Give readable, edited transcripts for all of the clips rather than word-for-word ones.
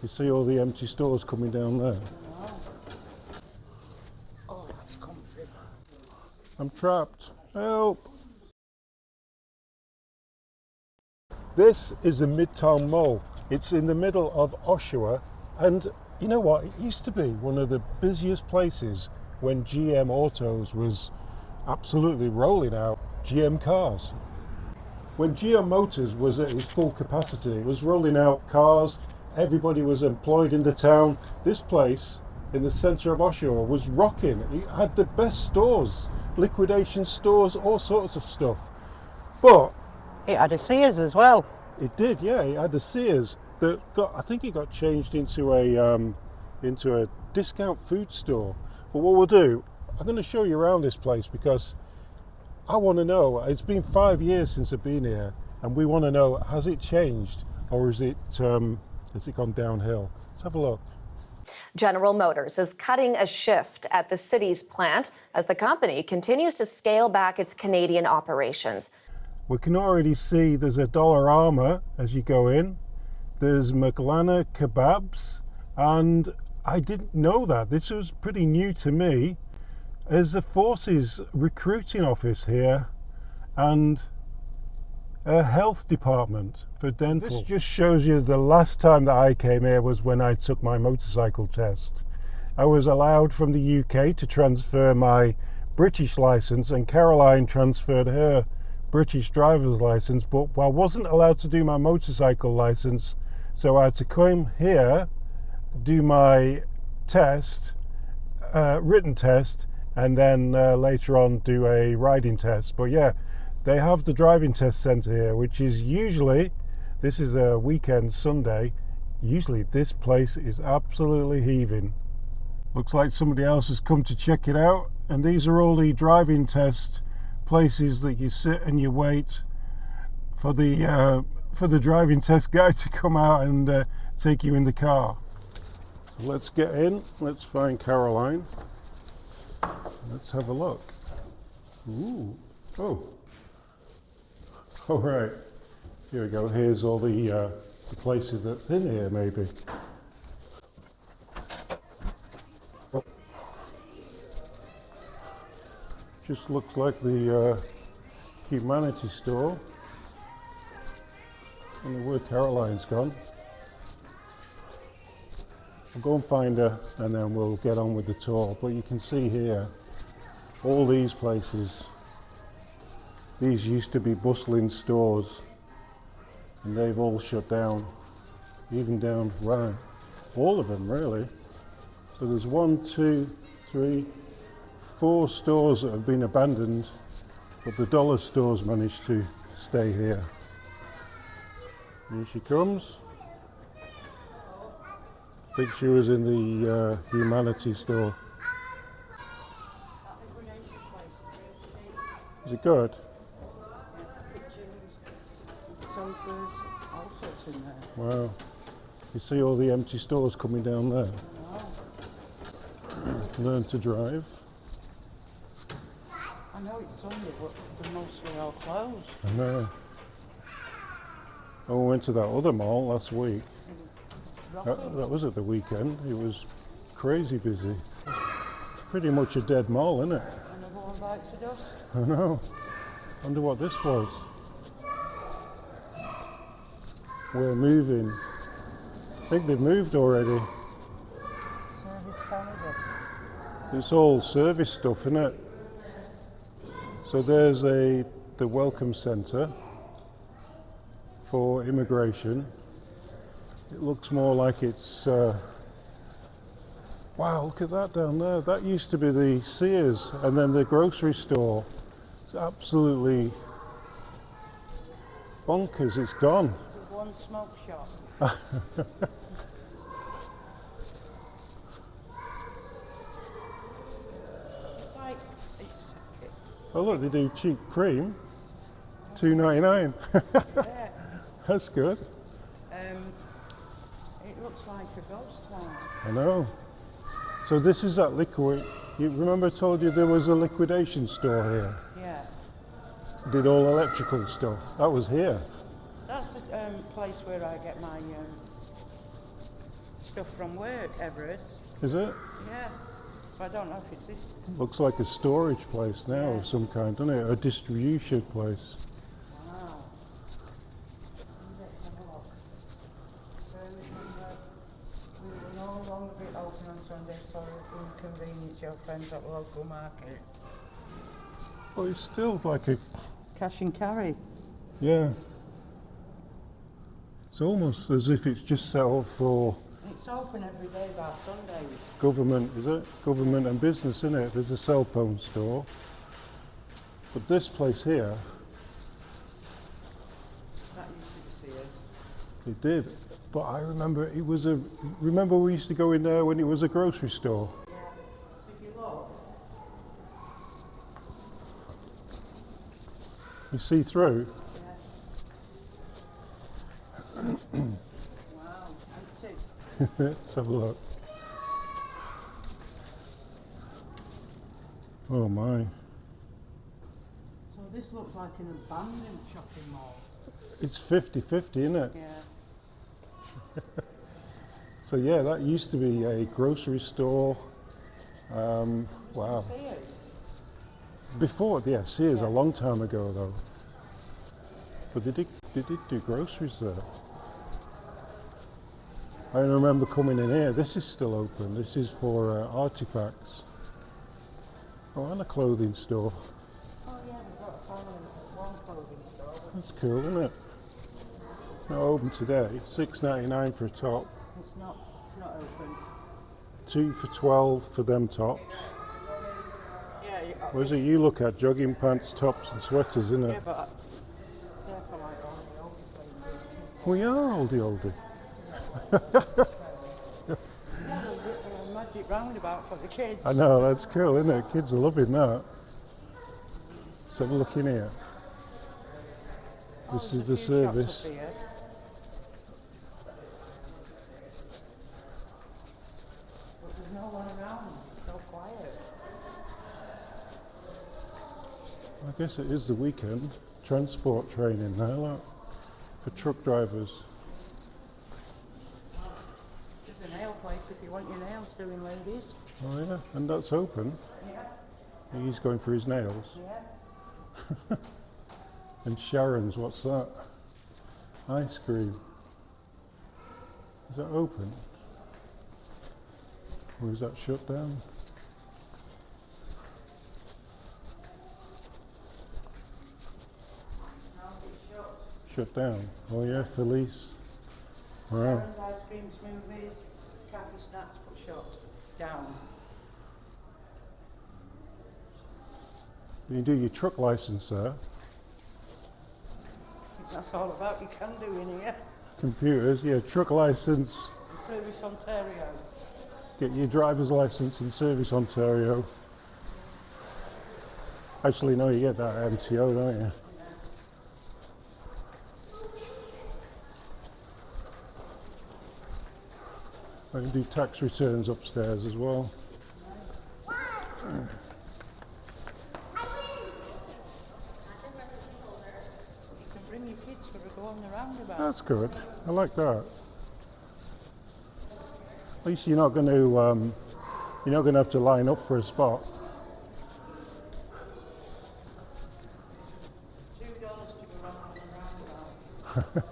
You see all the empty stores coming down there. Oh, that's comfy. I'm trapped. Help! This is the Midtown Mall. It's in the middle of Oshawa, and you know what? It used to be one of the busiest places when GM Autos was absolutely rolling out GM cars. When GM Motors was at its full capacity, it was rolling out cars, everybody was employed in the town. This place in the centre of Oshawa was rocking. It had the best stores, liquidation stores, all sorts of stuff. But It had a Sears as well. it did, yeah. It had the Sears that got, I think it got changed into a discount food store. But what we'll do, I'm going to show you around this place because I want to know. It's been 5 years since I've been here, and we want to know: has it changed, or has it gone downhill? Let's have a look. General Motors is cutting a shift at the city's plant as the company continues to scale back its Canadian operations. We can already see there's a Dollarama as you go in. There's Maglana Kebabs, and I didn't know that. This was pretty new to me. There's a Forces recruiting office here and a health department for dental. This just shows you the last time that I came here was when I took my motorcycle test. I was allowed from the UK to transfer my British license, and Caroline transferred her British driver's license, but I wasn't allowed to do my motorcycle license, so I had to come here, do my test, written test, and then later on do a riding test. But yeah, they have the driving test centre here, which is usually, this is a weekend Sunday, usually this place is absolutely heaving. Looks like somebody else has come to check it out, and these are all the driving test places that you sit and you wait for the driving test guy to come out and take you in the car. So let's get in, let's find Caroline. Let's have a look. Ooh, oh. All right, here we go. Here's all the places that's in here, maybe. Just looks like the Humanity store. I don't know where Caroline's gone. I'll go and find her and then we'll get on with the tour. But you can see here, all these places, these used to be bustling stores and they've all shut down, even down right, all of them really. So there's 1, 2, 3, 4 stores that have been abandoned, but the dollar stores managed to stay here. Here she comes. I think she was in the Humanity store. Is it good? Sofas, all sorts in there. Wow. You see all the empty stores coming down there. Learn to drive. I know it's Sunday, but they're mostly all closed. I know. I went to that other mall last week. That was at the weekend. It was crazy busy. Pretty much a dead mall, isn't it? Another one bites the dust. I know. Wonder what this was. We're moving. I think they've moved already. Service Canada. It's all service stuff, isn't it? So there's the welcome centre for immigration. It looks more like it's wow, look at that down there. That used to be the Sears, and then the grocery store. It's absolutely bonkers, it's gone. There's one smoke shop. Like, Oh look, they do cheap cream, $2.99. yeah. That's good. It looks like a ghost town. I know. So this is that liquid. You remember I told you there was a liquidation store here? Yeah. Did all electrical stuff. That was here. That's the place where I get my stuff from work, Everest. Is it? Yeah. But I don't know if it's this. Looks like a storage place now Yeah. of some kind, doesn't it? A distribution place. Wow. Let's have a look. We will no longer be open on Sunday, sorry to inconvenience your friends at the local market. Well, it's still like a, Cash and carry. yeah. It's almost as if it's just set up for It's open every day bar Sundays. government, is it? Government and business, isn't it? There's a cell phone store. But this place here, That used to be Sears. it did. But I remember it was a, remember we used to go in there when it was a grocery store? Yeah. If you look, You see through? wow, empty. Let's have a look. Oh my. So this looks like an abandoned shopping mall. It's 50-50, isn't it? Yeah. So yeah, that used to be a grocery store. Wow. Sears. Before, yeah, Sears a long time ago though. But they did do groceries there. I remember coming in here. This is still open. This is for artifacts. Oh, and a clothing store. Oh yeah, we've got a family one clothing store. That's cool, isn't it? It's not open today. $6.99 for a top. It's not open. 2 for $12 for them tops. Yeah, What is it you look at? Jogging pants, tops and sweaters, isn't yeah, it? but they're for like all the old places. We are oldie. Yeah, a magic roundabout for the kids. I know, that's cool, isn't it? Kids are loving that. Let's have a look in here. This is the There's a few shops service. up here. But there's no one around. It's so quiet. I guess it is the weekend. Transport training there, look. For truck drivers. There's a nail place if you want your nails doing, ladies. Oh yeah, and that's open. Yeah, He's going for his nails. yeah. And Sharon's, what's that? Ice cream. Is that open? Or is that shut down? Now it's shut. Shut down. Oh yeah, Felice. Wow. Sharon's ice cream smoothies, cafe snacks put shut down. You can do your truck license there. That's all about you can do in here. Computers, yeah, truck license. Service Ontario. Get your driver's license in Service Ontario. Actually, no, you get that at MTO, don't you? I can do tax returns upstairs as well. You can bring your kids for a go on the roundabout. That's good. I like that. At least you're not going to have to line up for a spot. $2 to go round on the roundabout.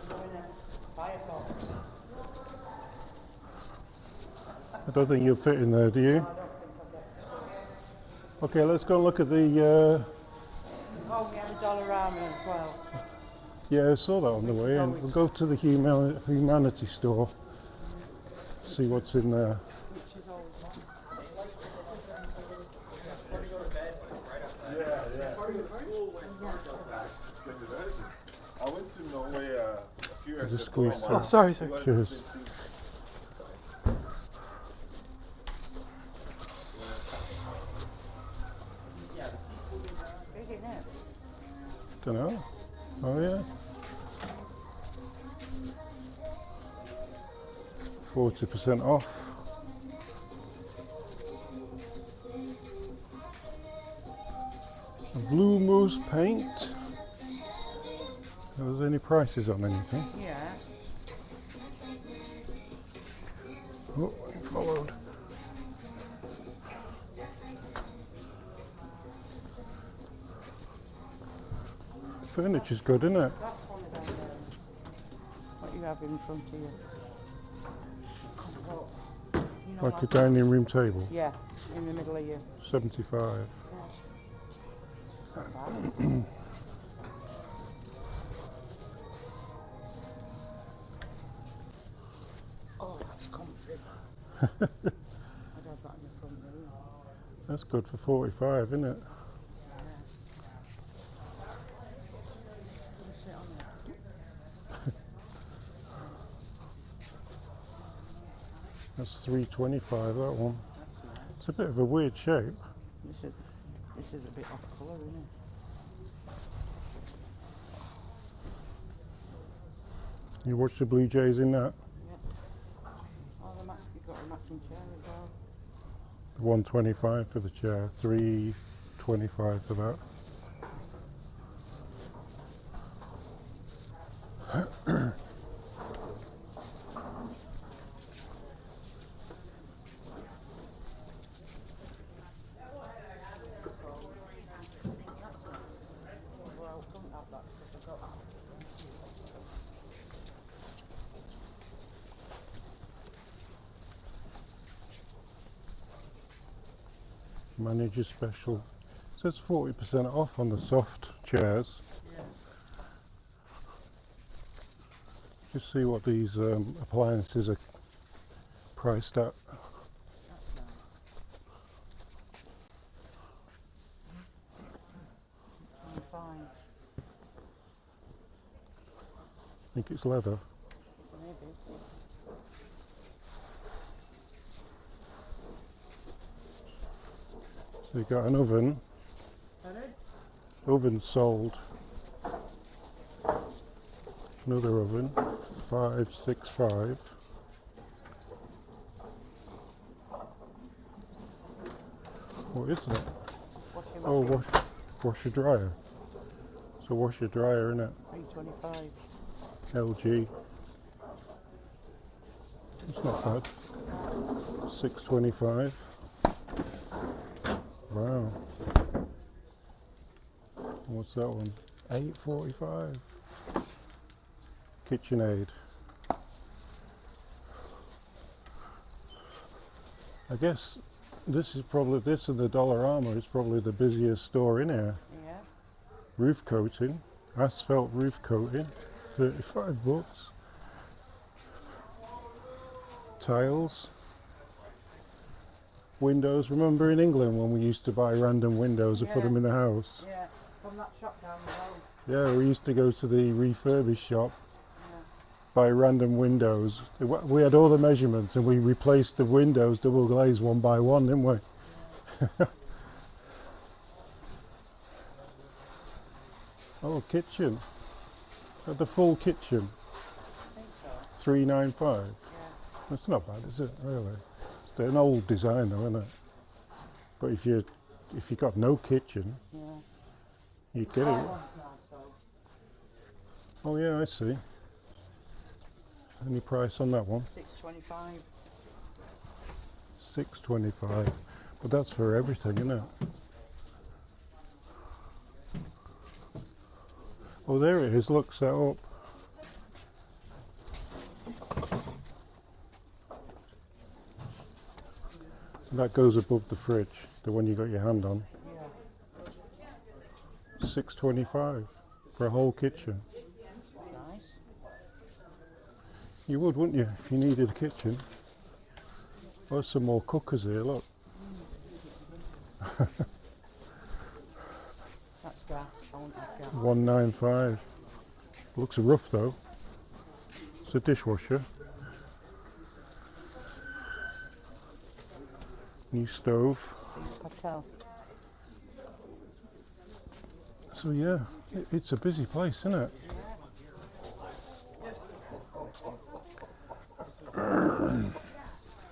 Go in a Firefox. I don't think you'll fit in there, do you? I don't think I'll get. Okay, let's go and look at the. Oh, we have a Dollarama as well. Yeah, I saw that on the way in. We'll go to the humanity store. See what's in there. Which is always one. I went to Norway a few years Just ago. squeeze Oh, through. sorry, Cheers. Big, isn't it? Don't know. Oh yeah. 40% off. Blue Moose paint. Are there any prices on anything? Yeah. Oh, I followed. Furniture's good, isn't it? That's one of them. What you have in front of you. You know Like a dining room table. Yeah, in the middle of you. 75. Not bad. Oh, that's comfy. I'd have that in the front room. That's good for 45, isn't it? Can you sit on it? That's 325, that one. That's nice. It's a bit of a weird shape. This is a bit off colour, isn't it? You watch the Blue Jays in that? Yeah. Oh, you've got a matching chair as well. 125 for the chair, 325 for that. Well, don't have that because I've got that. Manager special. It says 40% off on the soft chairs. Yeah. Just see what these appliances are priced at. That's nice. I'm fine. I think it's leather. Maybe. So you've got an oven. Pardon? Oven sold. Another oven, 565. What is that? Washing Oh, machine. washer dryer. So washer dryer, innit? 325. LG. It's not bad. 625. Wow. What's that one? 845. KitchenAid. I guess this and the Dollarama is probably the busiest store in here. Yeah. Roof coating, asphalt roof coating, 35 bucks. Tiles. Windows. Remember in England when we used to buy random windows and put Yeah. them in the house? Yeah. From that shop down the road. Yeah, we used to go to the refurbished shop, Yeah. buy random windows. We had all the measurements and we replaced the windows double glazed one by one, didn't we? Oh, kitchen. The full kitchen, I think so. 395. Yeah. That's not bad, is it? Really? It's an old design, though, isn't it? But if you got no kitchen, Yeah. you get That it. one's nice though. Oh yeah, I see. Any price on that one? 625. 625. But that's for everything, isn't it? Oh, there it is. Look, set up. That goes above the fridge, the one you got your hand on. Yeah. 625 for a whole kitchen. Nice. You would, wouldn't you, if you needed a kitchen? Oh, there's some more cookers here, look. That's gas. I won't have gas. 195. Looks rough though. It's a dishwasher. New stove. Hotel. So yeah, it's a busy place, isn't it?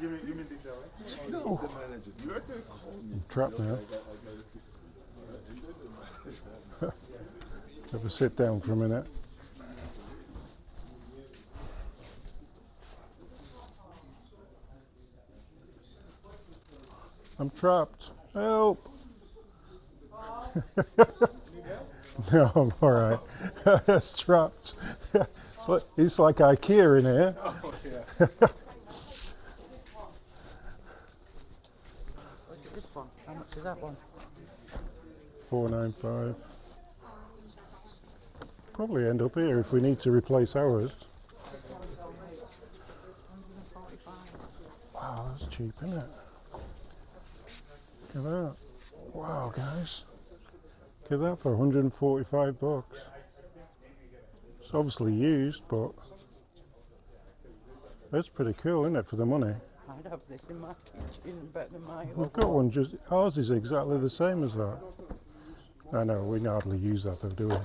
You mean the shower? No. The manager. You have to call me. I'm trapped now. Have a sit down for a minute. I'm trapped. Help! No, I'm alright. It's trapped. It's like IKEA in here. Oh, yeah. Look at this one. How much is that one? $4.95. Probably end up here if we need to replace ours. Wow, that's cheap, isn't it? Look at that. Wow, guys. Look at that for 145 bucks. It's obviously used, but that's pretty cool, isn't it, for the money? I'd have this in my kitchen better than my We've got one just, ours is exactly the same as that. I know, we hardly use that though, do we?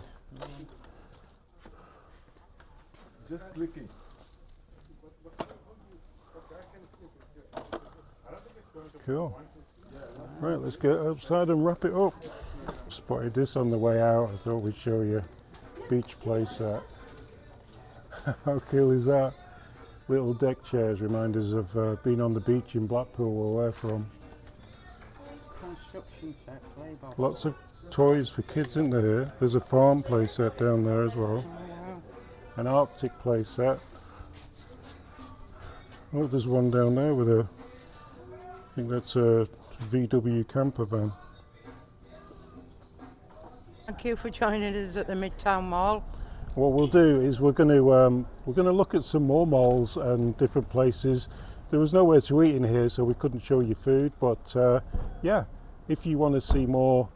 Just clicking. Cool. Right, let's get outside and wrap it up. Spotted this on the way out. I thought we'd show you. Beach playset. How cool is that? Little deck chairs remind us of being on the beach in Blackpool where we're from. construction set, playbox. Lots of toys for kids, isn't there here? There's a farm playset down there as well. Oh, wow. An Arctic playset. Oh, there's one down there with a, I think that's a VW camper van. Thank you for joining us at the Midtown Mall. What we'll do is we're going to look at some more malls and different places. There was nowhere to eat in here, so we couldn't show you food. But yeah, if you want to see more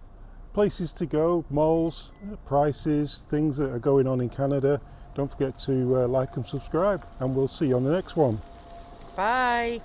places to go, malls, prices, things that are going on in Canada, don't forget to like and subscribe. And we'll see you on the next one. Bye.